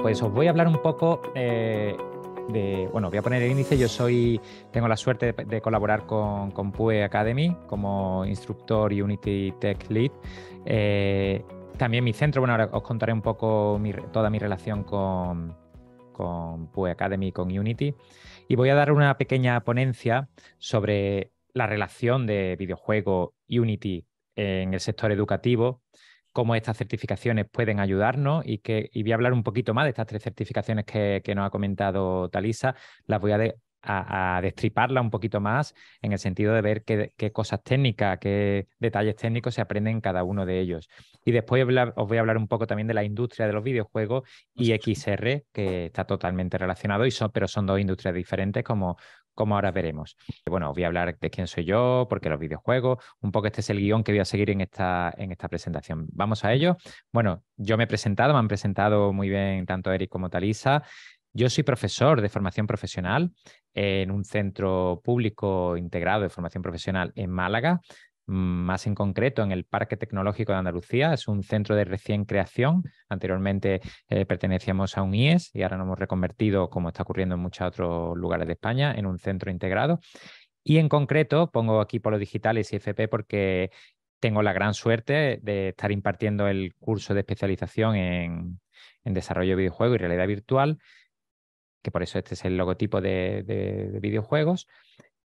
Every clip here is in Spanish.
pues os voy a hablar un poco bueno, voy a poner el índice. Tengo la suerte de colaborar con PUE Academy como instructor y Unity Tech Lead. También mi centro, bueno, ahora os contaré un poco toda mi relación con PUE Academy y con Unity. Y voy a dar una pequeña ponencia sobre la relación de videojuego Unity en el sector educativo, cómo estas certificaciones pueden ayudarnos y voy a hablar un poquito más de estas 3 certificaciones que nos ha comentado Talisa. Las voy a destriparla un poquito más en el sentido de ver qué cosas técnicas, qué detalles técnicos se aprenden en cada uno de ellos. Y después os voy a hablar un poco también de la industria de los videojuegos y XR, que está totalmente relacionado, pero son dos industrias diferentes como ahora veremos. Bueno, os voy a hablar de quién soy yo, por qué los videojuegos, un poco este es el guión que voy a seguir en esta presentación. ¿Vamos a ello? Bueno, yo me han presentado muy bien tanto Eric como Talisa. Yo soy profesor de formación profesional en un centro público integrado de formación profesional en Málaga, más en concreto en el Parque Tecnológico de Andalucía. Es un centro de recién creación. Anteriormente pertenecíamos a un IES y ahora nos hemos reconvertido, como está ocurriendo en muchos otros lugares de España, en un centro integrado. Y en concreto pongo aquí Polos Digitales y FP porque tengo la gran suerte de estar impartiendo el curso de especialización en desarrollo de videojuegos y realidad virtual, que por eso este es el logotipo de videojuegos.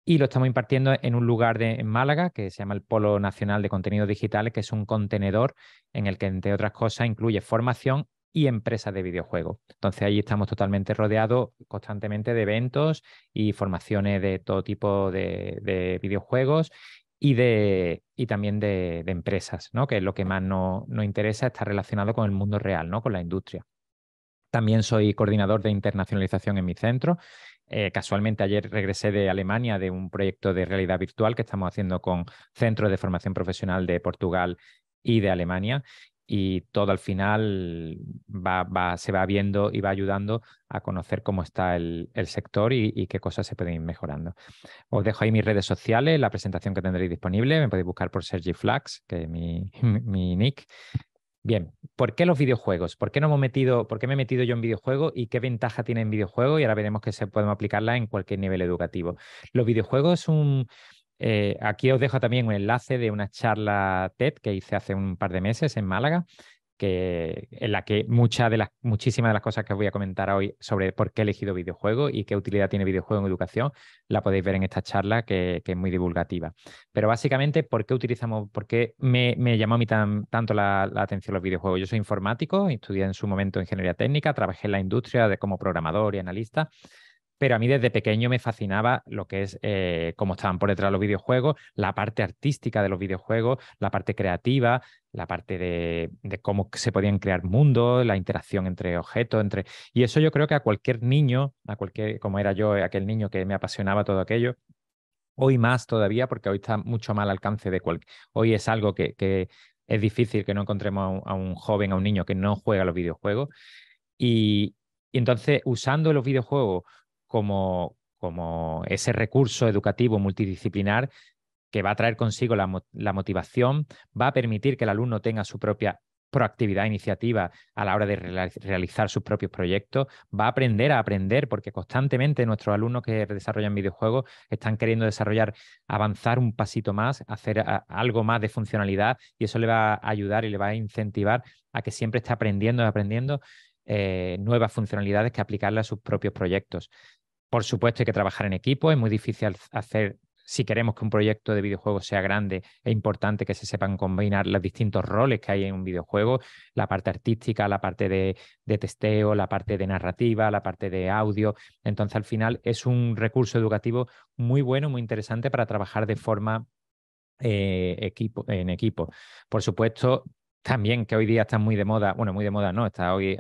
Y lo estamos impartiendo en un lugar en Málaga que se llama el Polo Nacional de Contenidos Digitales, que es un contenedor en el que, entre otras cosas, incluye formación y empresas de videojuegos. Entonces, ahí estamos totalmente rodeados constantemente de eventos y formaciones de todo tipo de videojuegos y también de empresas, ¿no? Que es lo que más nos interesa, está relacionado con el mundo real, ¿no? Con la industria. También soy coordinador de internacionalización en mi centro. Casualmente ayer regresé de Alemania de un proyecto de realidad virtual que estamos haciendo con centros de formación profesional de Portugal y de Alemania. Y todo al final se va viendo y va ayudando a conocer cómo está el sector y qué cosas se pueden ir mejorando. Os dejo ahí mis redes sociales, la presentación que tendréis disponible. Me podéis buscar por Sergi Flax, que es mi nick. Bien, ¿por qué los videojuegos? ¿Por qué me he metido yo en videojuegos y qué ventaja tiene en videojuegos? Y ahora veremos que podemos aplicarla en cualquier nivel educativo. Los videojuegos aquí os dejo también un enlace de una charla TED que hice hace un par de meses en Málaga, en la que muchísimas de las cosas que os voy a comentar hoy sobre por qué he elegido videojuegos y qué utilidad tiene videojuego en educación, la podéis ver en esta charla que es muy divulgativa. Pero básicamente, por qué me llamó a mí tanto la atención los videojuegos? Yo soy informático, estudié en su momento ingeniería técnica, trabajé en la industria como programador y analista. Pero a mí desde pequeño me fascinaba lo que es cómo estaban por detrás los videojuegos, la parte artística de los videojuegos, la parte creativa, la parte de cómo se podían crear mundos, la interacción entre objetos, y eso yo creo que a cualquier niño, como era yo, aquel niño que me apasionaba todo aquello, hoy más todavía, porque hoy está mucho más al alcance Hoy es algo que es difícil que no encontremos a un joven, a un niño que no juega a los videojuegos. Y entonces, usando los videojuegos como ese recurso educativo multidisciplinar que va a traer consigo la motivación, va a permitir que el alumno tenga su propia proactividad, iniciativa a la hora de realizar sus propios proyectos, va a aprender, porque constantemente nuestros alumnos que desarrollan videojuegos están queriendo avanzar un pasito más, hacer algo más de funcionalidad, y eso le va a ayudar y le va a incentivar a que siempre esté aprendiendo nuevas funcionalidades que aplicarle a sus propios proyectos. Por supuesto, hay que trabajar en equipo, es muy difícil hacer. Si queremos que un proyecto de videojuego sea grande, es importante que se sepan combinar los distintos roles que hay en un videojuego, la parte artística, la parte de testeo, la parte de narrativa, la parte de audio. Entonces, al final, es un recurso educativo muy bueno, muy interesante para trabajar de forma en equipo. Por supuesto, también que hoy día está muy de moda, bueno, muy de moda no, está hoy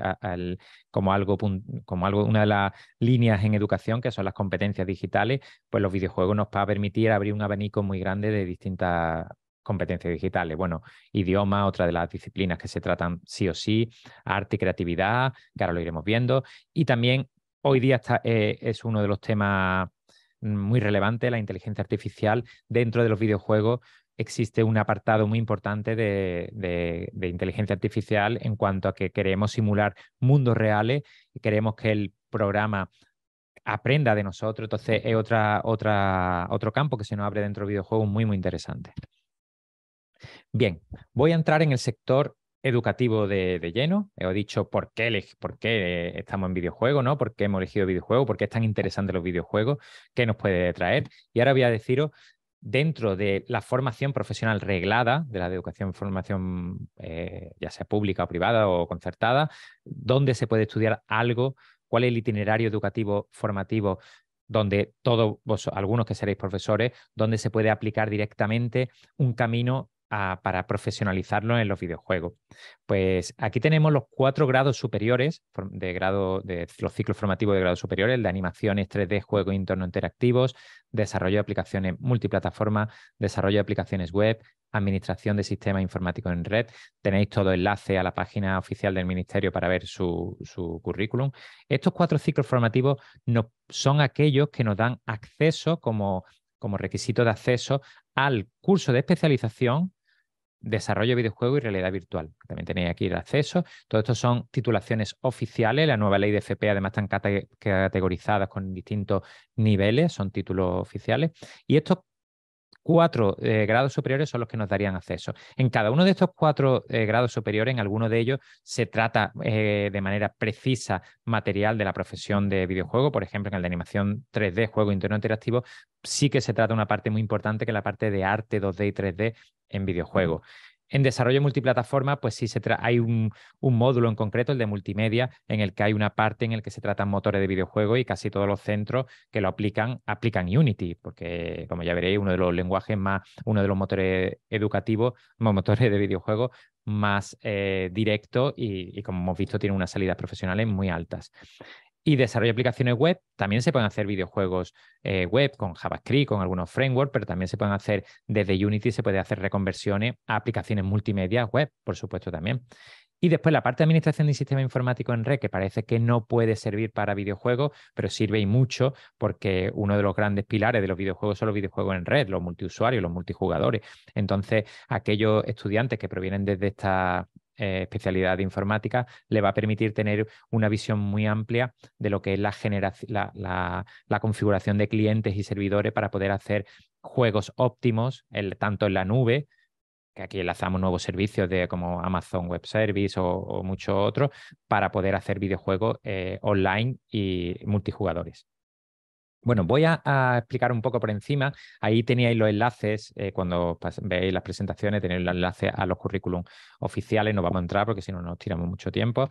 una de las líneas en educación, que son las competencias digitales, pues los videojuegos nos va a permitir abrir un abanico muy grande de distintas competencias digitales. Bueno, idioma, otra de las disciplinas que se tratan sí o sí, arte y creatividad, que ahora lo iremos viendo, y también hoy día es uno de los temas muy relevante, la inteligencia artificial. Dentro de los videojuegos existe un apartado muy importante de inteligencia artificial en cuanto a que queremos simular mundos reales y queremos que el programa aprenda de nosotros. Entonces es otro campo que se nos abre dentro del videojuego muy, muy interesante. Bien, voy a entrar en el sector educativo de lleno. He dicho por qué estamos en videojuegos, ¿no? ¿Por qué hemos elegido videojuegos? ¿Por qué es tan interesante los videojuegos? ¿Qué nos puede traer? Y ahora voy a deciros, dentro de la formación profesional reglada, de la educación formación, ya sea pública o privada o concertada, dónde se puede estudiar algo, cuál es el itinerario educativo formativo donde todos algunos que seréis profesores, donde se puede aplicar directamente un camino para profesionalizarlo en los videojuegos. Pues aquí tenemos los 4 grados superiores de los ciclos formativos de grado superiores, el de animaciones 3D, juegos internos interactivos, desarrollo de aplicaciones multiplataforma, desarrollo de aplicaciones web, administración de sistemas informáticos en red. Tenéis todo enlace a la página oficial del Ministerio para ver su currículum. Estos 4 ciclos formativos son aquellos que nos dan acceso como requisito de acceso al curso de especialización desarrollo de videojuegos y realidad virtual. También tenéis aquí el acceso. Todo esto son titulaciones oficiales. La nueva ley de FP además están categorizadas con distintos niveles, son títulos oficiales. Y estos 4 grados superiores son los que nos darían acceso. En cada uno de estos 4 grados superiores, en alguno de ellos, se trata de manera precisa material de la profesión de videojuego. Por ejemplo, en el de animación 3D, juego interno interactivo, sí que se trata de una parte muy importante, que es la parte de arte 2D y 3D en videojuegos. En desarrollo multiplataforma, pues sí hay un módulo en concreto, el de multimedia, en el que hay una parte en el que se tratan motores de videojuegos y casi todos los centros que lo aplican Unity, porque como ya veréis, uno de los lenguajes uno de los motores educativos, motores de videojuegos más directos y como hemos visto tiene unas salidas profesionales muy altas. Y desarrollo de aplicaciones web, también se pueden hacer videojuegos web con JavaScript, con algunos frameworks, pero también se pueden hacer desde Unity, se puede hacer reconversiones a aplicaciones multimedia web, por supuesto también. Y después la parte de administración de sistemas informáticos en red, que parece que no puede servir para videojuegos, pero sirve y mucho porque uno de los grandes pilares de los videojuegos son los videojuegos en red, los multiusuarios, los multijugadores. Entonces, aquellos estudiantes que provienen desde esta especialidad de informática le va a permitir tener una visión muy amplia de lo que es la configuración de clientes y servidores para poder hacer juegos óptimos, tanto en la nube, que aquí enlazamos nuevos servicios como Amazon Web Service o muchos otros, para poder hacer videojuegos online y multijugadores. Bueno, voy a explicar un poco por encima. Ahí teníais los enlaces, cuando veáis las presentaciones, tenéis los enlaces a los currículums oficiales. No vamos a entrar porque si no nos tiramos mucho tiempo.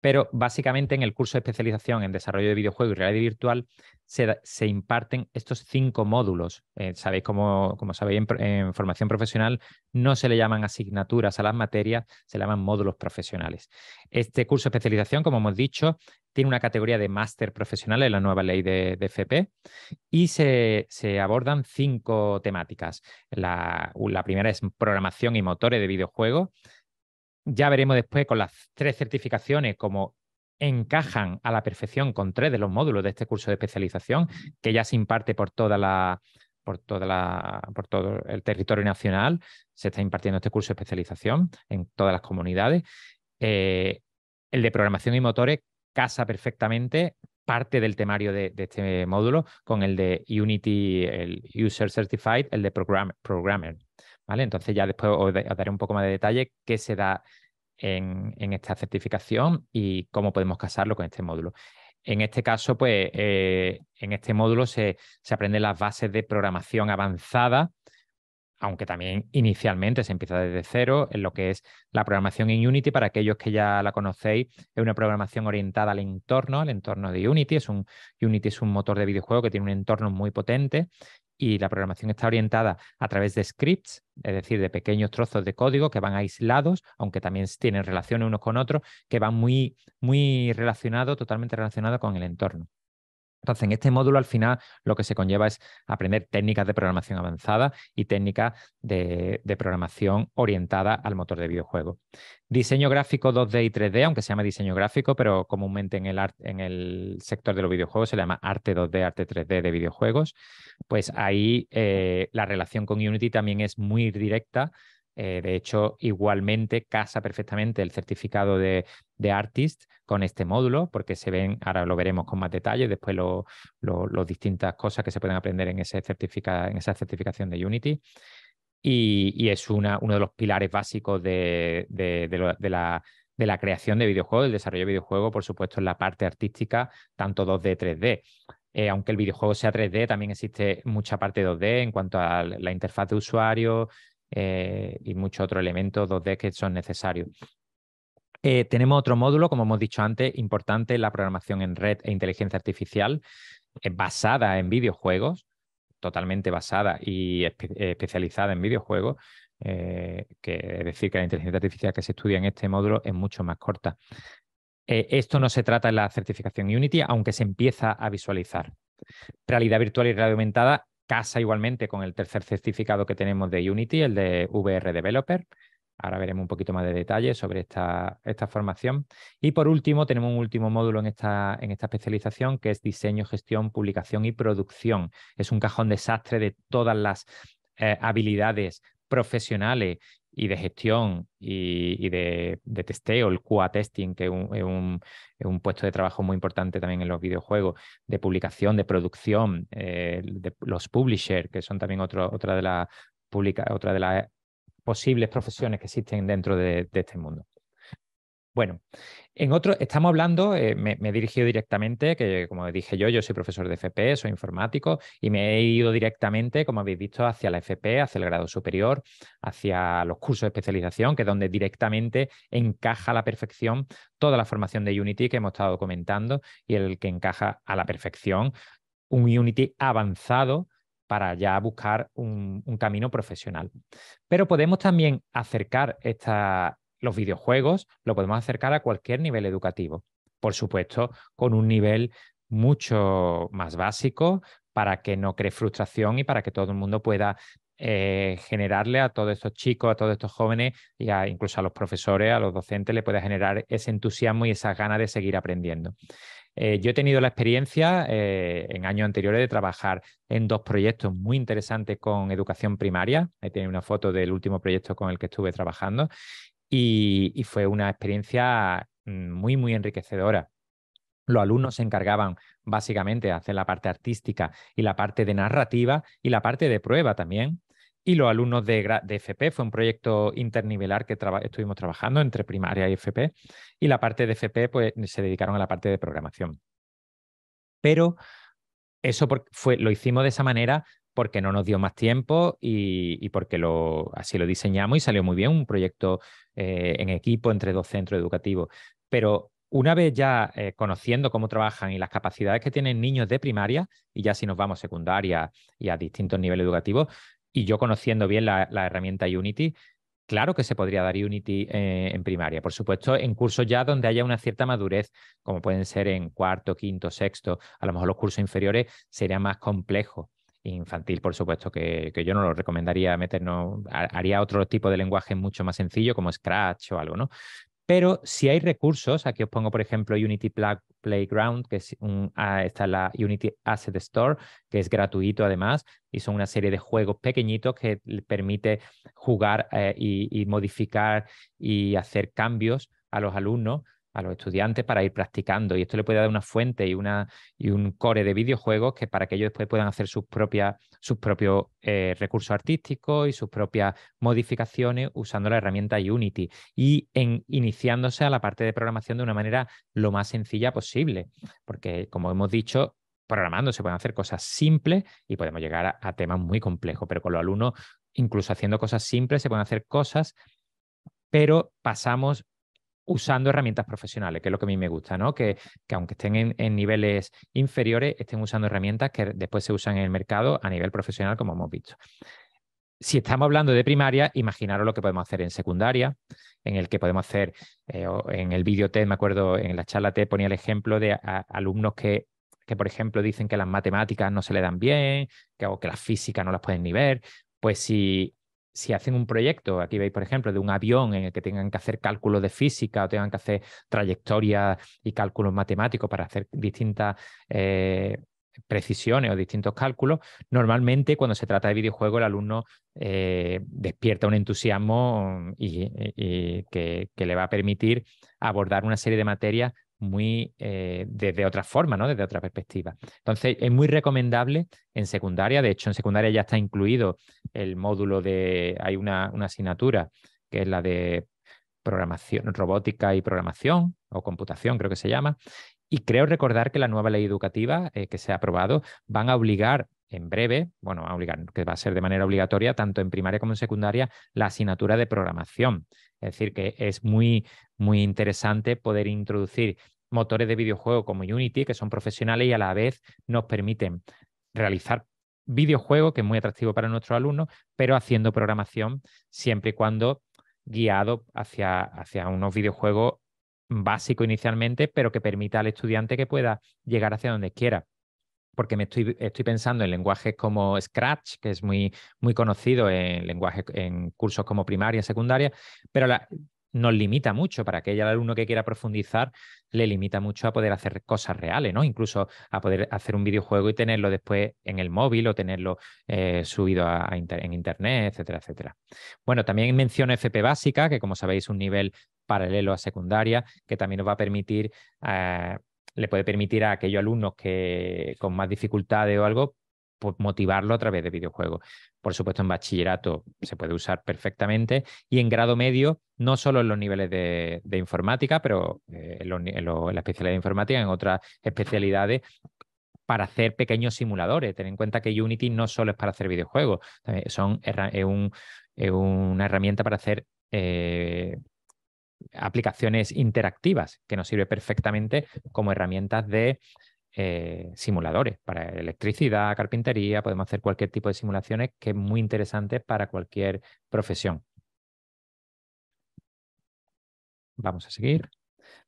Pero básicamente en el curso de especialización en desarrollo de videojuegos y realidad virtual se imparten estos 5 módulos. Sabéis, como sabéis, en formación profesional no se le llaman asignaturas a las materias, se le llaman módulos profesionales. Este curso de especialización, como hemos dicho, tiene una categoría de máster profesional en la nueva ley de FP y se abordan 5 temáticas. La primera es programación y motores de videojuegos. Ya veremos después con las 3 certificaciones cómo encajan a la perfección con 3 de los módulos de este curso de especialización, que ya se imparte por todo el territorio nacional. Se está impartiendo este curso de especialización en todas las comunidades. El de programación y motores casa perfectamente parte del temario de este módulo con el de Unity, el User Certified, el de Programmer. ¿Vale? Entonces ya después os daré un poco más de detalle qué se da en esta certificación y cómo podemos casarlo con este módulo. En este caso, pues, en este módulo se aprenden las bases de programación avanzada, aunque también inicialmente se empieza desde cero en lo que es la programación en Unity. Para aquellos que ya la conocéis, es una programación orientada al entorno de Unity. Unity es un motor de videojuego que tiene un entorno muy potente y la programación está orientada a través de scripts, es decir, de pequeños trozos de código que van aislados, aunque también tienen relaciones unos con otros, que van muy, muy relacionados, totalmente relacionados con el entorno. Entonces, en este módulo al final lo que se conlleva es aprender técnicas de programación avanzada y técnicas de programación orientada al motor de videojuegos. Diseño gráfico 2D y 3D, aunque se llama diseño gráfico, pero comúnmente en el sector de los videojuegos se le llama arte 2D, arte 3D de videojuegos. Pues ahí la relación con Unity también es muy directa. De hecho, igualmente casa perfectamente el certificado de Artist con este módulo, porque se ven, ahora lo veremos con más detalle, después las distintas cosas que se pueden aprender en esa certificación de Unity. Y es uno de los pilares básicos de la creación de videojuegos, del desarrollo de videojuegos, por supuesto, en la parte artística, tanto 2D, 3D. Aunque el videojuego sea 3D, también existe mucha parte 2D en cuanto a la interfaz de usuario y muchos otros elementos 2D que son necesarios. Tenemos otro módulo, como hemos dicho antes, importante, la programación en red e inteligencia artificial, basada en videojuegos, totalmente basada y especializada en videojuegos, que es decir, que la inteligencia artificial que se estudia en este módulo es mucho más corta. Esto no se trata en la certificación Unity, aunque se empieza a visualizar. Realidad virtual y realidad aumentada casa igualmente con el tercer certificado que tenemos de Unity, el de VR Developer. Ahora veremos un poquito más de detalle sobre esta formación. Y por último, tenemos un último módulo en esta especialización, que es diseño, gestión, publicación y producción. Es un cajón desastre de todas las habilidades profesionales y de gestión y de testeo, el QA testing, que es un puesto de trabajo muy importante también en los videojuegos, de publicación, de producción, de los publishers, que son también otra de las posibles profesiones que existen dentro de este mundo. Bueno, estamos hablando, me he dirigido directamente, que como dije yo soy profesor de FP, soy informático, y me he ido directamente, como habéis visto, hacia la FP, hacia el grado superior, hacia los cursos de especialización, que es donde directamente encaja a la perfección toda la formación de Unity que hemos estado comentando y el que encaja a la perfección un Unity avanzado para ya buscar un camino profesional. Pero podemos también acercar los videojuegos, lo podemos acercar a cualquier nivel educativo. Por supuesto, con un nivel mucho más básico para que no cree frustración y para que todo el mundo pueda generarle a todos estos chicos, a todos estos jóvenes y incluso a los profesores, a los docentes, le pueda generar ese entusiasmo y esas ganas de seguir aprendiendo. Yo he tenido la experiencia en años anteriores de trabajar en dos proyectos muy interesantes con educación primaria. Ahí tiene una foto del último proyecto con el que estuve trabajando y fue una experiencia muy, muy enriquecedora. Los alumnos se encargaban básicamente de hacer la parte artística y la parte de narrativa y la parte de prueba también. Y los alumnos de FP fue un proyecto internivelar que estuvimos trabajando entre primaria y FP. Y la parte de FP pues, se dedicaron a la parte de programación. Pero eso lo hicimos de esa manera porque no nos dio más tiempo y porque así lo diseñamos y salió muy bien, un proyecto en equipo entre dos centros educativos. Pero una vez ya conociendo cómo trabajan y las capacidades que tienen niños de primaria, y ya si nos vamos a secundaria y a distintos niveles educativos, y yo conociendo bien la herramienta Unity, claro que se podría dar Unity en primaria. Por supuesto, en cursos ya donde haya una cierta madurez, como pueden ser en cuarto, quinto, sexto, a lo mejor los cursos inferiores sería más complejo. Infantil, por supuesto, que yo no lo recomendaría meternos, haría otro tipo de lenguaje mucho más sencillo, como Scratch o algo, ¿no? Pero si hay recursos, aquí os pongo, por ejemplo, Unity Playground, que está la Unity Asset Store, que es gratuito además, y son una serie de juegos pequeñitos que permite jugar y modificar y hacer cambios a los alumnos, a los estudiantes para ir practicando. Y esto le puede dar una fuente y un core de videojuegos que para que ellos después puedan hacer sus propios recursos artísticos y sus propias modificaciones usando la herramienta Unity y iniciándose a la parte de programación de una manera lo más sencilla posible. Porque, como hemos dicho, programando se pueden hacer cosas simples y podemos llegar a temas muy complejos, pero con los alumnos, incluso haciendo cosas simples, se pueden hacer cosas, pero pasamos usando herramientas profesionales, que es lo que a mí me gusta, ¿no? Que aunque estén en niveles inferiores, estén usando herramientas que después se usan en el mercado a nivel profesional, como hemos visto. Si estamos hablando de primaria, imaginaros lo que podemos hacer en secundaria, en el que podemos hacer, en el vídeo TED, me acuerdo, en la charla TED ponía el ejemplo de alumnos que que, por ejemplo, dicen que las matemáticas no se le dan bien, o que las físicas no las pueden ni ver, pues si hacen un proyecto, aquí veis, por ejemplo, de un avión en el que tengan que hacer cálculos de física o tengan que hacer trayectorias y cálculos matemáticos para hacer distintas precisiones o distintos cálculos, normalmente cuando se trata de videojuegos el alumno despierta un entusiasmo y que le va a permitir abordar una serie de materias muy desde otra forma, ¿no? Desde otra perspectiva. Entonces, es muy recomendable en secundaria. De hecho, en secundaria ya está incluido el módulo hay una asignatura que es la de programación, robótica y programación, o computación, creo que se llama. Y creo recordar que la nueva ley educativa que se ha aprobado van a obligar en breve, bueno, a obligar, que va a ser de manera obligatoria, tanto en primaria como en secundaria, la asignatura de programación. Es decir, que es muy, muy interesante poder introducir motores de videojuego como Unity, que son profesionales y a la vez nos permiten realizar videojuegos, que es muy atractivo para nuestros alumnos, pero haciendo programación siempre y cuando guiado hacia unos videojuegos básicos inicialmente, pero que permita al estudiante que pueda llegar hacia donde quiera. Porque estoy pensando en lenguajes como Scratch, que es muy, muy conocido en cursos como primaria y secundaria, pero nos limita mucho para aquel alumno que quiera profundizar, le limita mucho a poder hacer cosas reales, ¿no? Incluso a poder hacer un videojuego y tenerlo después en el móvil o tenerlo subido en internet, etcétera, etcétera. Bueno, también menciono FP básica, que como sabéis es un nivel paralelo a secundaria, que también nos va a permitir le puede permitir a aquellos alumnos que con más dificultades o algo, pues motivarlo a través de videojuegos. Por supuesto, en bachillerato se puede usar perfectamente y en grado medio, no solo en los niveles de informática, pero en la especialidad de informática, en otras especialidades, para hacer pequeños simuladores. Ten en cuenta que Unity no solo es para hacer videojuegos, es una herramienta para hacer aplicaciones interactivas que nos sirve perfectamente como herramientas de simuladores para electricidad, carpintería, podemos hacer cualquier tipo de simulaciones que es muy interesante para cualquier profesión. Vamos a seguir.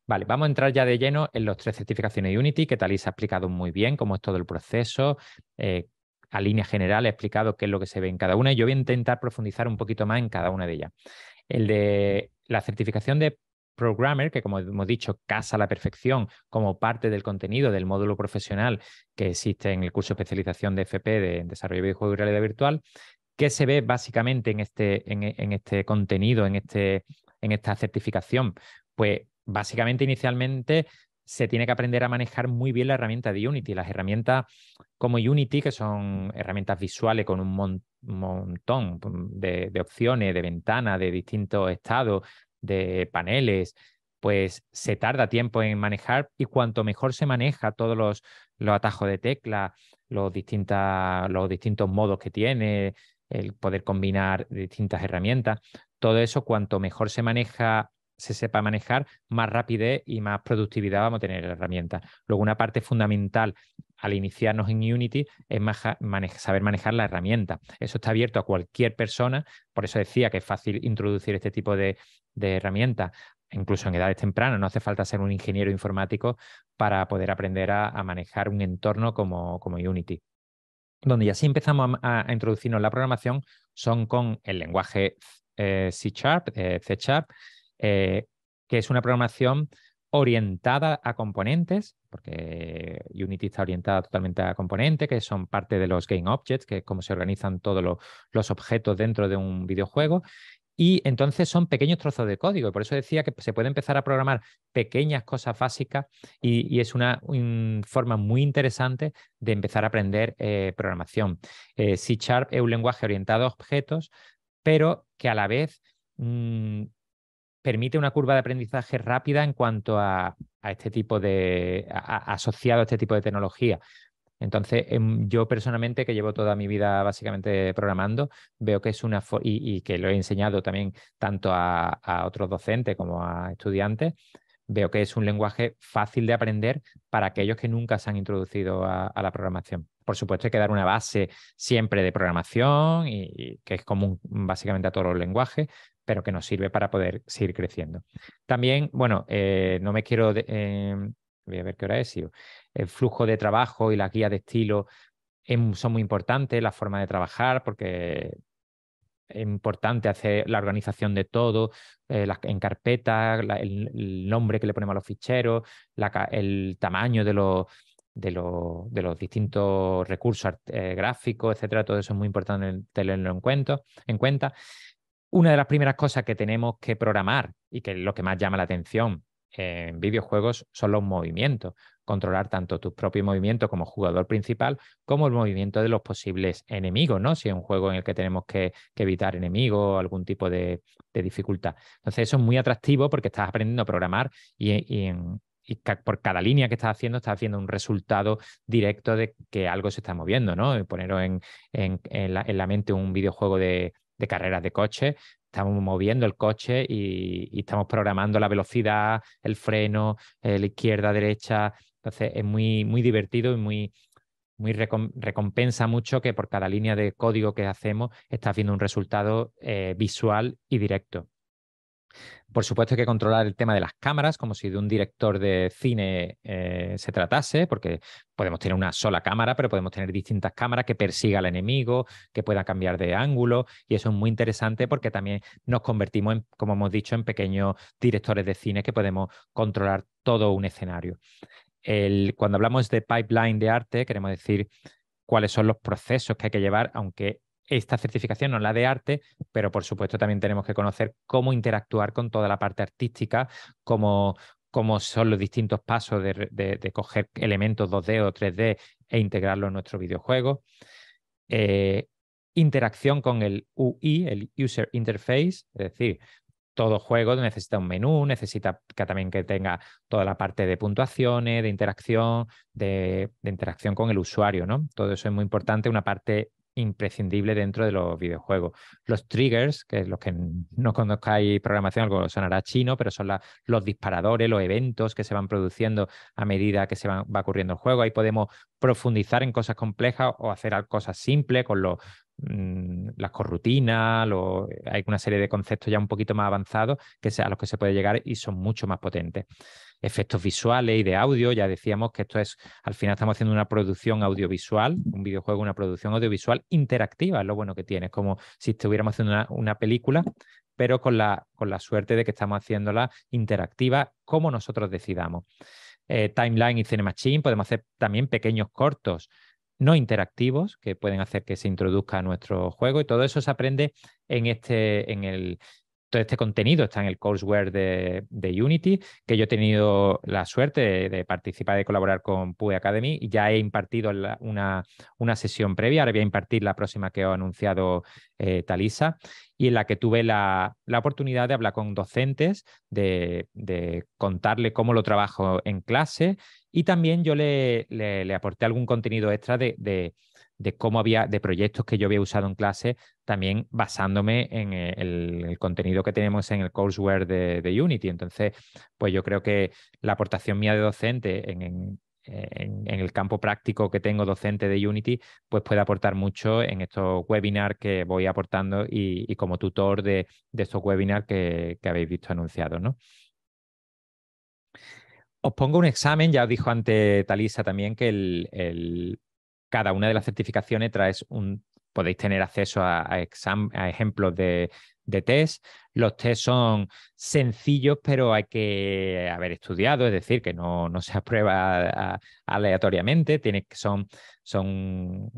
Vale, vamos a entrar ya de lleno en los 3 certificaciones de Unity, que Talís ha explicado muy bien cómo es todo el proceso. A línea general he explicado qué es lo que se ve en cada una y yo voy a intentar profundizar un poquito más en cada una de ellas. El de la certificación de Programmer, que como hemos dicho, casa a la perfección como parte del contenido del módulo profesional que existe en el curso de especialización de FP de Desarrollo de Videojuegos y Realidad Virtual. ¿Qué se ve básicamente en este contenido, en esta certificación? Pues básicamente inicialmente se tiene que aprender a manejar muy bien la herramienta de Unity. Las herramientas como Unity, que son herramientas visuales con un montón de opciones, de ventanas, de distintos estados, de paneles, pues se tarda tiempo en manejar y cuanto mejor se maneja todos los atajos de tecla, los distintos modos que tiene, el poder combinar distintas herramientas, todo eso cuanto mejor se sepa manejar, más rapidez y más productividad vamos a tener en la herramienta. Luego, una parte fundamental al iniciarnos en Unity es saber manejar la herramienta. Eso está abierto a cualquier persona, por eso decía que es fácil introducir este tipo de herramientas, incluso en edades tempranas. No hace falta ser un ingeniero informático para poder aprender a manejar un entorno como Unity. Donde ya sí empezamos a introducirnos en la programación son con el lenguaje C#, que es una programación orientada a componentes, porque Unity está orientada totalmente a componentes, que son parte de los Game Objects, que es cómo se organizan todos los objetos dentro de un videojuego. Y entonces son pequeños trozos de código. Y por eso decía que se puede empezar a programar pequeñas cosas básicas y es una forma muy interesante de empezar a aprender programación. C# es un lenguaje orientado a objetos, pero que a la vez permite una curva de aprendizaje rápida en cuanto a este tipo asociado a este tipo de tecnología. Entonces, yo personalmente, que llevo toda mi vida básicamente programando, veo que es y que lo he enseñado también tanto a otros docentes como a estudiantes, veo que es un lenguaje fácil de aprender para aquellos que nunca se han introducido a la programación. Por supuesto, hay que dar una base siempre de programación y que es común básicamente a todos los lenguajes, pero que nos sirve para poder seguir creciendo. También, bueno, no me quiero... voy a ver qué hora es. Sí. el flujo de trabajo y las guías de estilo son muy importantes, la forma de trabajar, porque es importante hacer la organización de todo, en carpetas, el nombre que le ponemos a los ficheros, el tamaño de los distintos recursos gráficos, etcétera. Todo eso es muy importante tenerlo en cuenta. Una de las primeras cosas que tenemos que programar y que es lo que más llama la atención en videojuegos son los movimientos. Controlar tanto tus propios movimientos como jugador principal como el movimiento de los posibles enemigos, ¿no? Si es un juego en el que tenemos que evitar enemigos o algún tipo de dificultad. Entonces eso es muy atractivo porque estás aprendiendo a programar y por cada línea que estás haciendo un resultado directo de que algo se está moviendo, ¿no? Y poneros en la mente un videojuego de carreras de coche. Estamos moviendo el coche y estamos programando la velocidad, el freno, la izquierda, derecha. Entonces es muy, muy divertido y recompensa mucho que por cada línea de código que hacemos estás viendo un resultado visual y directo. Por supuesto hay que controlar el tema de las cámaras, como si de un director de cine se tratase, porque podemos tener una sola cámara, pero podemos tener distintas cámaras que persiga al enemigo, que pueda cambiar de ángulo, y eso es muy interesante porque también nos convertimos, como hemos dicho, en pequeños directores de cine que podemos controlar todo un escenario. Cuando hablamos de pipeline de arte, queremos decir cuáles son los procesos que hay que llevar, aunque esta certificación no es la de arte, pero por supuesto también tenemos que conocer cómo interactuar con toda la parte artística, cómo son los distintos pasos de coger elementos 2D o 3D e integrarlos en nuestro videojuego. Eh, Interacción con el UI, el User Interface, es decir, todo juego necesita un menú, necesita también que tenga toda la parte de puntuaciones, de interacción con el usuario, ¿no? Todo eso es muy importante, una parte imprescindible dentro de los videojuegos. Los triggers, que los que no conozcáis programación, algo sonará chino, pero son los disparadores, los eventos que se van produciendo a medida que va ocurriendo el juego. Ahí podemos profundizar en cosas complejas o hacer cosas simples con las corrutinas, hay una serie de conceptos ya un poquito más avanzados a los que se puede llegar y son mucho más potentes. Efectos visuales y de audio, ya decíamos que al final estamos haciendo una producción audiovisual, un videojuego, una producción audiovisual interactiva, es lo bueno que tiene, es como si estuviéramos haciendo una película, pero con la suerte de que estamos haciéndola interactiva como nosotros decidamos. Timeline y Cinemachine, podemos hacer también pequeños cortos no interactivos que pueden hacer que se introduzca a nuestro juego y todo eso se aprende todo este contenido está en el courseware de Unity, que yo he tenido la suerte de participar, de colaborar con PUE Academy y ya he impartido una sesión previa, ahora voy a impartir la próxima que ha anunciado Talisa, y en la que tuve la oportunidad de hablar con docentes, de contarle cómo lo trabajo en clase y también yo le aporté algún contenido extra de proyectos que yo había usado en clase, también basándome en el contenido que tenemos en el courseware de Unity. Entonces, pues yo creo que la aportación mía de docente en el campo práctico que tengo docente de Unity, pues puede aportar mucho en estos webinars que voy aportando y como tutor de estos webinars que habéis visto anunciados, ¿no? Os pongo un examen, ya os dijo antes Talisa también que cada una de las certificaciones podéis tener acceso a ejemplos de test. Los test son sencillos, pero hay que haber estudiado, es decir, que no se aprueba aleatoriamente, son, son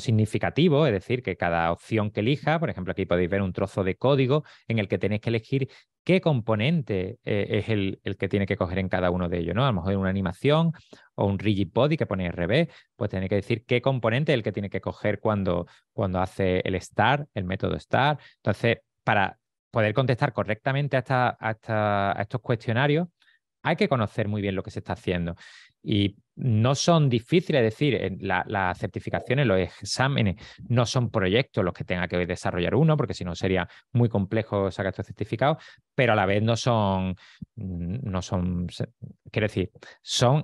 significativos, es decir, que cada opción que elija, por ejemplo, aquí podéis ver un trozo de código en el que tenéis que elegir qué componente es el que tiene que coger en cada uno de ellos, ¿no? A lo mejor una animación o un rigid body que pone RB, pues tenéis que decir qué componente es el que tiene que coger cuando hace el start, el método start. Entonces, para poder contestar correctamente a estos cuestionarios, hay que conocer muy bien lo que se está haciendo. Y no son difíciles, es decir, las certificaciones, los exámenes, no son proyectos los que tenga que desarrollar uno, porque si no sería muy complejo sacar estos certificados, pero a la vez quiero decir, son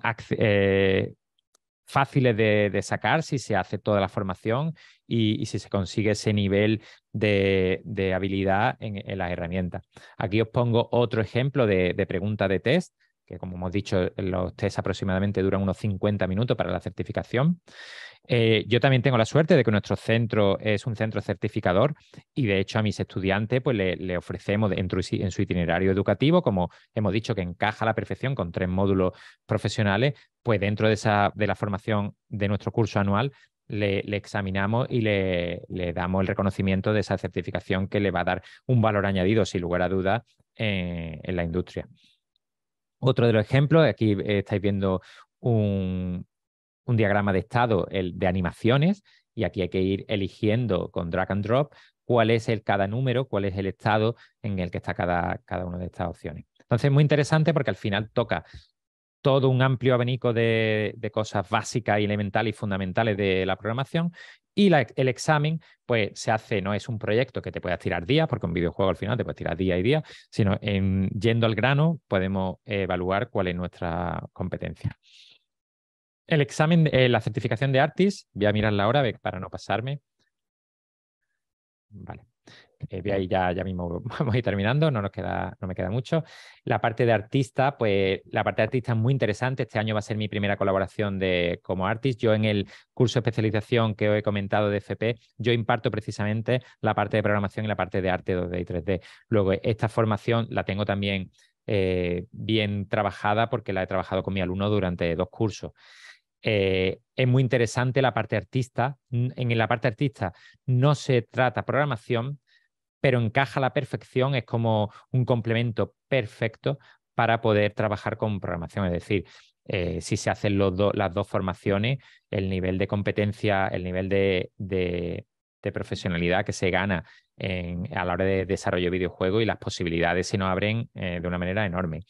fáciles de sacar si se hace toda la formación y si se consigue ese nivel de habilidad en las herramientas. Aquí os pongo otro ejemplo de pregunta de test que como hemos dicho, los test aproximadamente duran unos 50 minutos para la certificación. Yo también tengo la suerte de que nuestro centro es un centro certificador y de hecho a mis estudiantes pues, le ofrecemos en su itinerario educativo, como hemos dicho que encaja a la perfección con 3 módulos profesionales, pues dentro de la formación de nuestro curso anual le examinamos y le damos el reconocimiento de esa certificación que le va a dar un valor añadido, sin lugar a dudas, en la industria. Otro de los ejemplos, aquí estáis viendo un diagrama de estado de animaciones y aquí hay que ir eligiendo con drag and drop cuál es cada número, cuál es el estado en el que está cada una de estas opciones. Entonces es muy interesante porque al final toca todo un amplio abanico de cosas básicas y elementales y fundamentales de la programación y el examen pues se hace, no es un proyecto que te puedas tirar días, porque un videojuego al final te puedes tirar día y día, sino yendo al grano podemos evaluar cuál es nuestra competencia. El examen, la certificación de Artist, voy a mirarla ahora para no pasarme. Vale. Voy a ir ya mismo vamos a ir terminando, no me queda mucho. La parte de artista, pues la parte de artista es muy interesante. Este año va a ser mi primera colaboración como artist. Yo en el curso de especialización que os he comentado de FP, yo imparto precisamente la parte de programación y la parte de arte 2D y 3D. Luego, esta formación la tengo también bien trabajada porque la he trabajado con mi alumno durante 2 cursos. Es muy interesante la parte artista. En la parte artista no se trata programación, pero encaja a la perfección, es como un complemento perfecto para poder trabajar con programación. Es decir, si se hacen las 2 formaciones, el nivel de competencia, el nivel de profesionalidad que se gana a la hora de desarrollo de videojuegos y las posibilidades se nos abren de una manera enorme.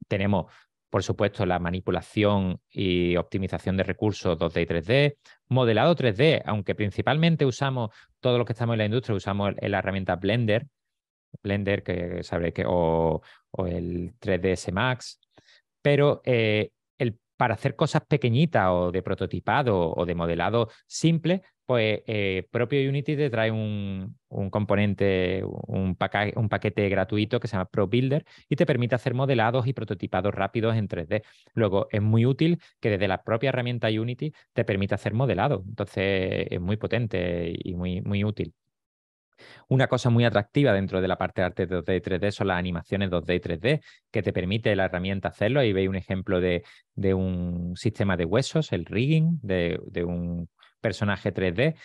Tenemos, por supuesto, la manipulación y optimización de recursos 2D y 3D, modelado 3D, aunque principalmente usamos, todo lo que estamos en la industria, usamos la herramienta Blender, que sabréis o el 3ds Max, pero para hacer cosas pequeñitas o de prototipado o de modelado simple, pues propio Unity te trae un componente, un paquete gratuito que se llama Pro Builder y te permite hacer modelados y prototipados rápidos en 3D. Luego es muy útil que desde la propia herramienta Unity te permite hacer modelado. Entonces es muy potente y muy, muy útil. Una cosa muy atractiva dentro de la parte de arte 2D y 3D son las animaciones 2D y 3D, que te permite la herramienta hacerlo. Ahí veis un ejemplo de un sistema de huesos, el rigging de un personaje 3D.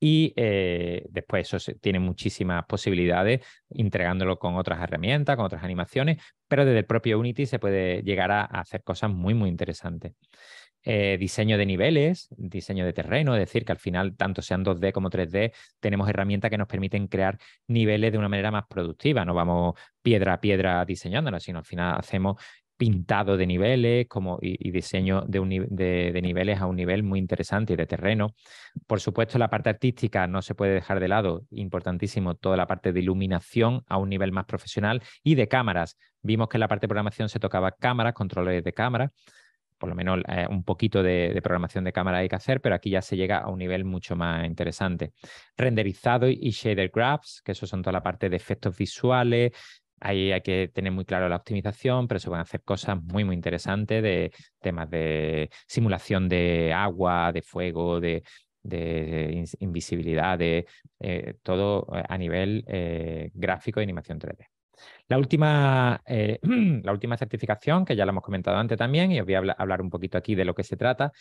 Y después eso tiene muchísimas posibilidades integrándolo con otras herramientas, con otras animaciones, pero desde el propio Unity se puede llegar a hacer cosas muy, muy interesantes. Diseño de niveles, diseño de terreno, es decir, que al final, tanto sean 2D como 3D, tenemos herramientas que nos permiten crear niveles de una manera más productiva. No vamos piedra a piedra diseñándolas, sino al final hacemos pintado de niveles y diseño de niveles a un nivel muy interesante y de terreno. Por supuesto, la parte artística no se puede dejar de lado, importantísimo, toda la parte de iluminación a un nivel más profesional y de cámaras. Vimos que en la parte de programación se tocaba cámaras, controles de cámara, por lo menos un poquito de programación de cámara hay que hacer, pero aquí ya se llega a un nivel mucho más interesante. Renderizado y shader graphs, que eso son toda la parte de efectos visuales. Ahí hay que tener muy claro la optimización, pero se pueden hacer cosas muy, muy interesantes de temas de simulación de agua, de fuego, de invisibilidad, todo a nivel gráfico y animación 3D. La última, la última certificación, que ya la hemos comentado antes también, y os voy a hablar un poquito aquí de lo que se trata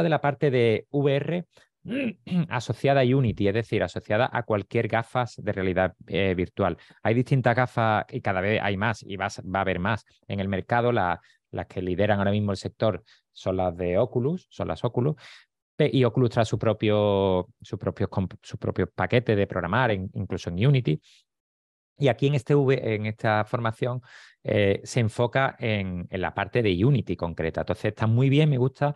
de la parte de VR asociada a Unity, es decir, asociada a cualquier gafas de realidad virtual. Hay distintas gafas y cada vez hay más y va a haber más en el mercado. Las que lideran ahora mismo el sector son las de Oculus, son las Oculus, y Oculus trae sus propios paquetes de programar, incluso en Unity. Y aquí en esta formación se enfoca en la parte de Unity concreta. Entonces está muy bien, me gusta,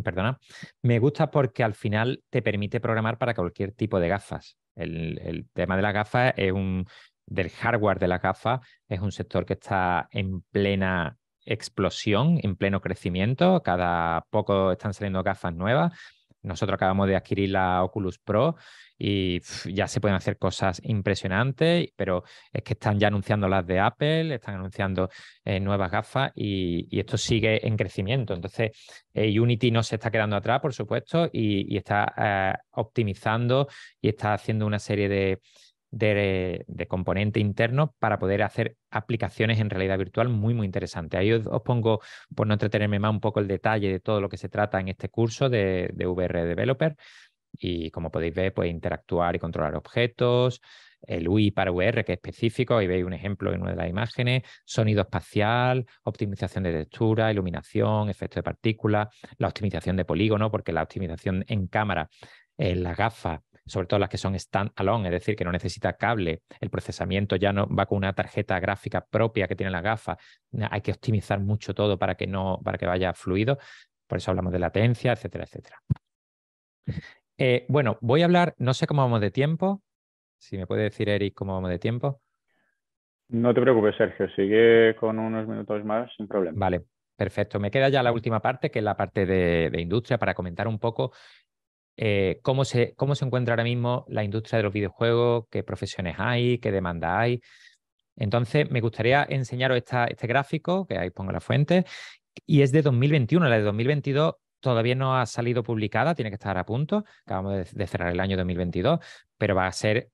perdona, me gusta porque al final te permite programar para cualquier tipo de gafas. El tema de las gafas del hardware de las gafas es un sector que está en plena explosión, en pleno crecimiento. Cada poco están saliendo gafas nuevas. nosotros acabamos de adquirir la Oculus Pro y ya se pueden hacer cosas impresionantes, pero es que están ya anunciando las de Apple, están anunciando nuevas gafas y esto sigue en crecimiento. Entonces, Unity no se está quedando atrás, por supuesto, y está optimizando y está haciendo una serie de componentes internos para poder hacer aplicaciones en realidad virtual muy, muy interesantes. Ahí os pongo, por no entretenerme más, un poco el detalle de todo lo que se trata en este curso de VR Developer. Y como podéis ver, pues interactuar y controlar objetos, el UI para VR, que es específico, ahí veis un ejemplo en una de las imágenes, sonido espacial, optimización de textura, iluminación, efecto de partículas, la optimización de polígono, porque la optimización en cámara, las gafas, sobre todo las que son stand-alone, es decir, que no necesita cable, el procesamiento ya no va con una tarjeta gráfica propia que tiene la gafa, hay que optimizar mucho todo para que no, para que vaya fluido, por eso hablamos de latencia, etcétera, etcétera. Bueno, voy a hablar, no sé cómo vamos de tiempo, si me puede decir Eric cómo vamos de tiempo. No te preocupes, Sergio, sigue con unos minutos más sin problema. Vale, perfecto. Me queda ya la última parte, que es la parte de industria, para comentar un poco cómo se encuentra ahora mismo la industria de los videojuegos, qué profesiones hay, qué demanda hay. Entonces, me gustaría enseñaros este gráfico, que ahí pongo la fuente, y es de 2021. La de 2022 todavía no ha salido publicada, tiene que estar a punto. Acabamos de cerrar el año 2022, pero va a ser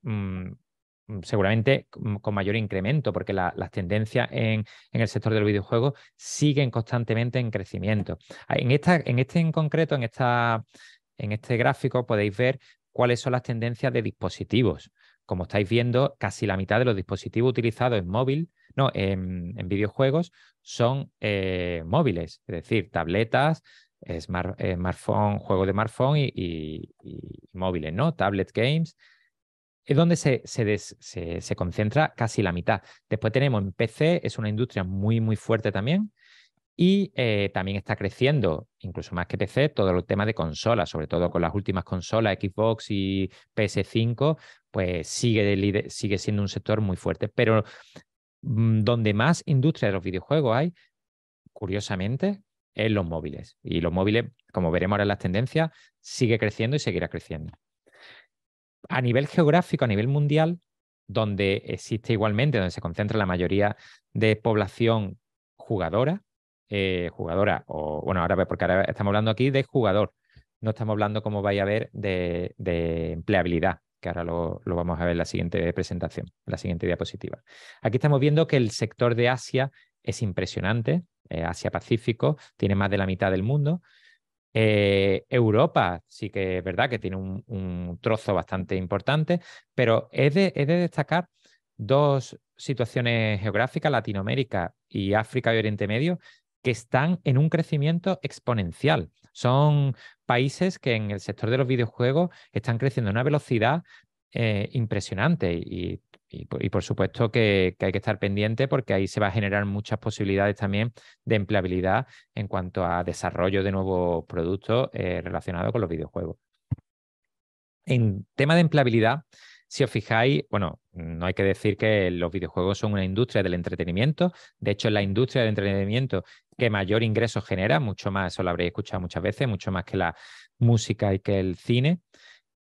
seguramente con mayor incremento, porque las tendencias en el sector del videojuego siguen constantemente en crecimiento. En este en concreto, en este gráfico, podéis ver cuáles son las tendencias de dispositivos. Como estáis viendo, casi la mitad de los dispositivos utilizados en móvil, no, en videojuegos, son móviles, es decir, tabletas, smartphone, juegos de smartphone y móviles, ¿no? Tablet games, es donde se concentra casi la mitad. Después tenemos en PC, es una industria muy, muy fuerte también. Y también está creciendo, incluso más que PC, todo el tema de consolas, sobre todo con las últimas consolas, Xbox y PS5, pues sigue siendo un sector muy fuerte. Pero donde más industria de los videojuegos hay, curiosamente, es los móviles. Y los móviles, como veremos ahora en las tendencias, sigue creciendo y seguirá creciendo. A nivel geográfico, a nivel mundial, donde existe igualmente, donde se concentra la mayoría de población jugadora, o bueno, porque ahora estamos hablando aquí de jugador, no estamos hablando, como vais a ver, de empleabilidad, que ahora lo vamos a ver en la siguiente presentación, en la siguiente diapositiva. Aquí estamos viendo que el sector de Asia es impresionante, Asia-Pacífico, tiene más de la mitad del mundo. Europa sí que es verdad que tiene un trozo bastante importante, pero he de destacar dos situaciones geográficas, Latinoamérica y África y Oriente Medio, que están en un crecimiento exponencial. Son países que en el sector de los videojuegos están creciendo a una velocidad impresionante y por supuesto que hay que estar pendiente porque ahí se va a generar muchas posibilidades también de empleabilidad en cuanto a desarrollo de nuevos productos relacionados con los videojuegos. En tema de empleabilidad, si os fijáis, bueno, no hay que decir que los videojuegos son una industria del entretenimiento. De hecho, es la industria del entretenimiento que mayor ingreso genera, mucho más, eso lo habréis escuchado muchas veces, mucho más que la música y que el cine.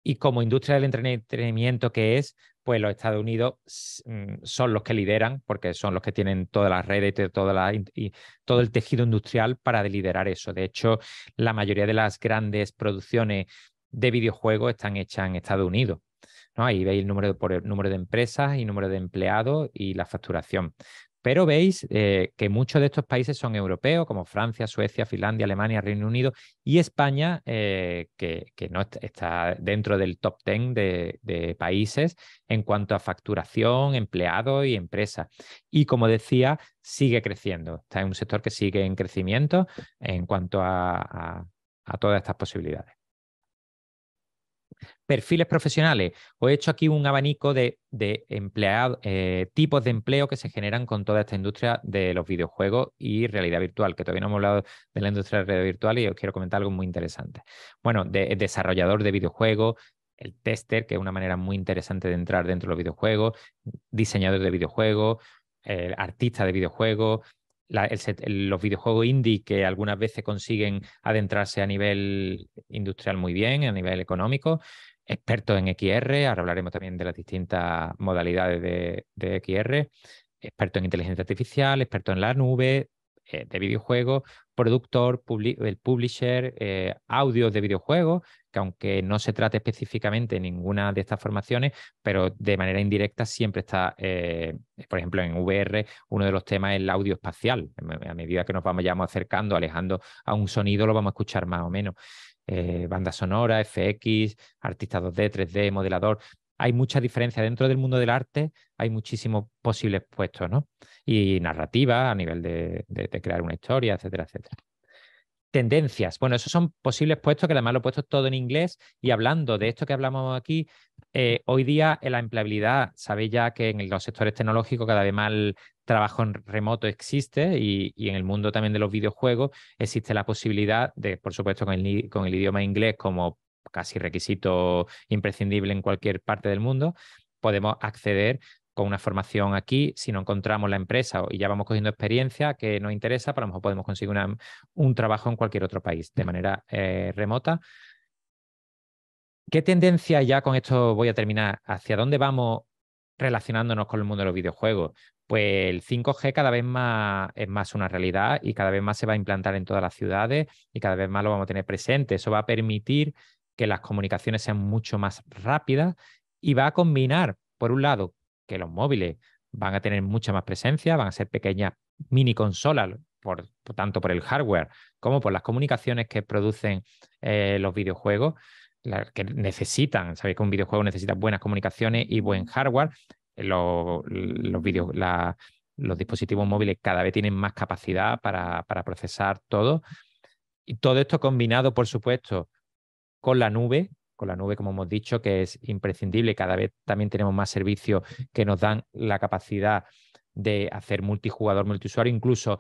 Y como industria del entretenimiento que es, pues los Estados Unidos son los que lideran, porque son los que tienen todas las redes y todo el tejido industrial para liderar eso. De hecho, la mayoría de las grandes producciones de videojuegos están hechas en Estados Unidos, ¿no? Ahí veis por el número de empresas y número de empleados y la facturación. Pero veis que muchos de estos países son europeos, como Francia, Suecia, Finlandia, Alemania, Reino Unido y España, que no está dentro del top 10 de países en cuanto a facturación, empleados y empresas. Y como decía, sigue creciendo. Está en un sector que sigue en crecimiento en cuanto a todas estas posibilidades. Perfiles profesionales. Os he hecho aquí un abanico de empleados, tipos de empleo que se generan con toda esta industria de los videojuegos y realidad virtual, que todavía no hemos hablado de la industria de realidad virtual y os quiero comentar algo muy interesante. Bueno, desarrollador de videojuegos, el tester, que es una manera muy interesante de entrar dentro de los videojuegos, diseñador de videojuegos, artista de videojuegos, los videojuegos indie que algunas veces consiguen adentrarse a nivel industrial muy bien, a nivel económico, expertos en XR, ahora hablaremos también de las distintas modalidades de XR, expertos en inteligencia artificial, expertos en la nube, de videojuegos, productor, el publisher, audios de videojuegos, que aunque no se trate específicamente de ninguna de estas formaciones, pero de manera indirecta siempre está, por ejemplo, en VR, uno de los temas es el audio espacial. A medida que nos vamos acercando, alejando a un sonido, lo vamos a escuchar más o menos. Banda sonora, FX, artistas 2D, 3D, modelador. Hay mucha diferencia dentro del mundo del arte, hay muchísimos posibles puestos, ¿no? Y narrativa a nivel de crear una historia, etcétera, etcétera. Tendencias. Bueno, esos son posibles puestos que además lo he puesto todo en inglés y hablando de esto que hablamos aquí, hoy día en la empleabilidad, sabéis ya que en los sectores tecnológicos cada vez más el trabajo en remoto existe y en el mundo también de los videojuegos existe la posibilidad de, por supuesto, con el idioma inglés como casi requisito imprescindible en cualquier parte del mundo, podemos acceder con una formación aquí, si no encontramos la empresa y ya vamos cogiendo experiencia que nos interesa, pues a lo mejor podemos conseguir un trabajo en cualquier otro país de manera remota. ¿Qué tendencia, ya con esto voy a terminar, hacia dónde vamos relacionándonos con el mundo de los videojuegos? Pues el 5G cada vez más es más una realidad y cada vez más se va a implantar en todas las ciudades y cada vez más lo vamos a tener presente. Eso va a permitir que las comunicaciones sean mucho más rápidas y va a combinar, por un lado, que los móviles van a tener mucha más presencia, van a ser pequeñas mini consolas, tanto por el hardware como por las comunicaciones que producen los videojuegos que necesitan, sabéis que un videojuego necesita buenas comunicaciones y buen hardware. Los dispositivos móviles cada vez tienen más capacidad para procesar todo. Y todo esto combinado, por supuesto, con la nube, como hemos dicho, que es imprescindible. Cada vez también tenemos más servicios que nos dan la capacidad de hacer multijugador, multiusuario, incluso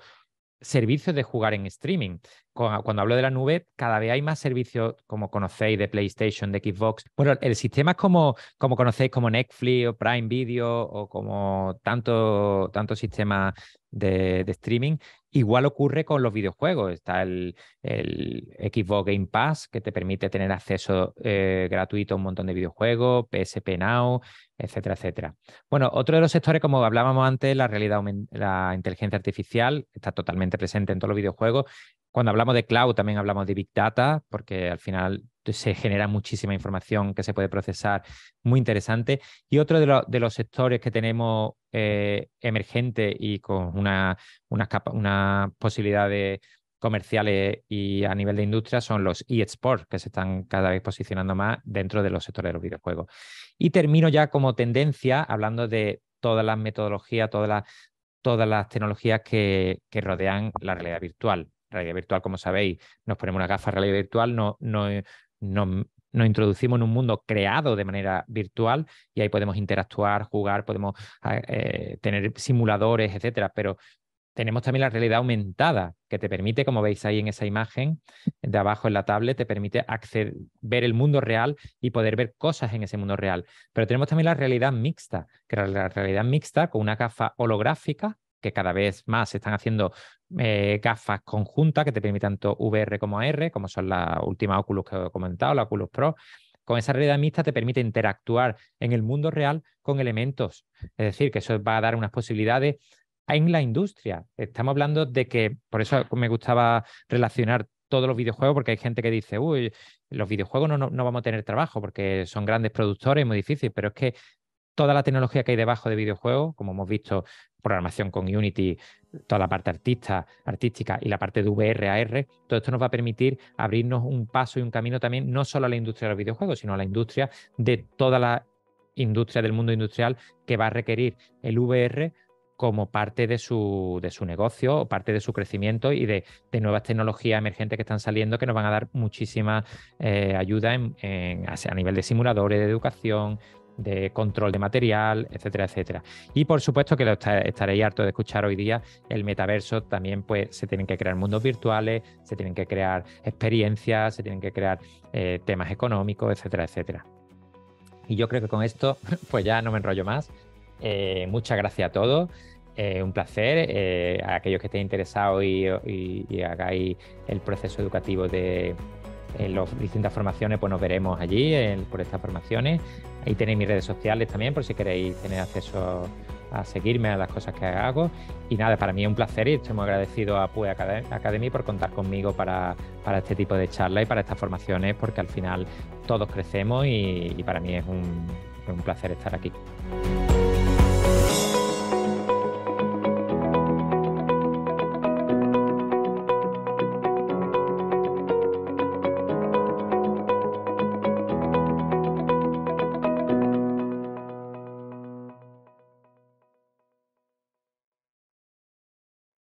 servicios de jugar en streaming. Cuando hablo de la nube, cada vez hay más servicios, como conocéis, de PlayStation, de Xbox. Bueno, el sistema es como conocéis, como Netflix o Prime Video o como tanto sistemas de streaming. Igual ocurre con los videojuegos. Está el Xbox Game Pass, que te permite tener acceso gratuito a un montón de videojuegos, PSP Now, etcétera, etcétera. Bueno, otro de los sectores, como hablábamos antes, la inteligencia artificial está totalmente presente en todos los videojuegos. Cuando hablamos de cloud también hablamos de Big Data, porque al final se genera muchísima información que se puede procesar, muy interesante. Y otro de los sectores que tenemos emergente y con unas posibilidades comerciales y a nivel de industria son los eSports, que se están cada vez posicionando más dentro de los sectores de los videojuegos. Y termino ya como tendencia hablando de todas las metodologías, todas las tecnologías que rodean la realidad virtual. Realidad virtual, como sabéis, nos ponemos una gafa de realidad virtual, nos introducimos en un mundo creado de manera virtual y ahí podemos interactuar, jugar, podemos tener simuladores, etcétera, pero tenemos también la realidad aumentada, que te permite, como veis ahí en esa imagen de abajo en la tablet, te permite ver el mundo real y poder ver cosas en ese mundo real. Pero tenemos también la realidad mixta, que la realidad mixta con una gafa holográfica, que cada vez más se están haciendo gafas conjuntas que te permiten tanto VR como AR, como son las últimas Oculus que os he comentado, la Oculus Pro. Con esa realidad mixta te permite interactuar en el mundo real con elementos. Es decir, que eso va a dar unas posibilidades en la industria. Estamos hablando de que, por eso me gustaba relacionar todos los videojuegos, porque hay gente que dice, uy, los videojuegos no vamos a tener trabajo porque son grandes productores y muy difícil, pero es que toda la tecnología que hay debajo de videojuegos, como hemos visto, programación con Unity, toda la parte artística y la parte de VR, AR, todo esto nos va a permitir abrirnos un paso y un camino también, no solo a la industria de los videojuegos, sino a la industria de toda la industria del mundo industrial que va a requerir el VR como parte de su negocio o parte de su crecimiento y de nuevas tecnologías emergentes que están saliendo que nos van a dar muchísima ayuda a nivel de simuladores, de educación, de control de material, etcétera, etcétera. Y por supuesto que estaréis harto de escuchar hoy día el metaverso. También pues se tienen que crear mundos virtuales, se tienen que crear experiencias, se tienen que crear temas económicos, etcétera, etcétera. Y yo creo que con esto pues ya no me enrollo más. Muchas gracias a todos. Un placer. A aquellos que estén interesados y hagáis el proceso educativo en las distintas formaciones, pues nos veremos allí por estas formaciones. Ahí tenéis mis redes sociales también, por si queréis tener acceso a seguirme a las cosas que hago. Y nada, para mí es un placer y estoy muy agradecido a PUE Academy por contar conmigo para este tipo de charlas y para estas formaciones, porque al final todos crecemos y para mí es un placer estar aquí.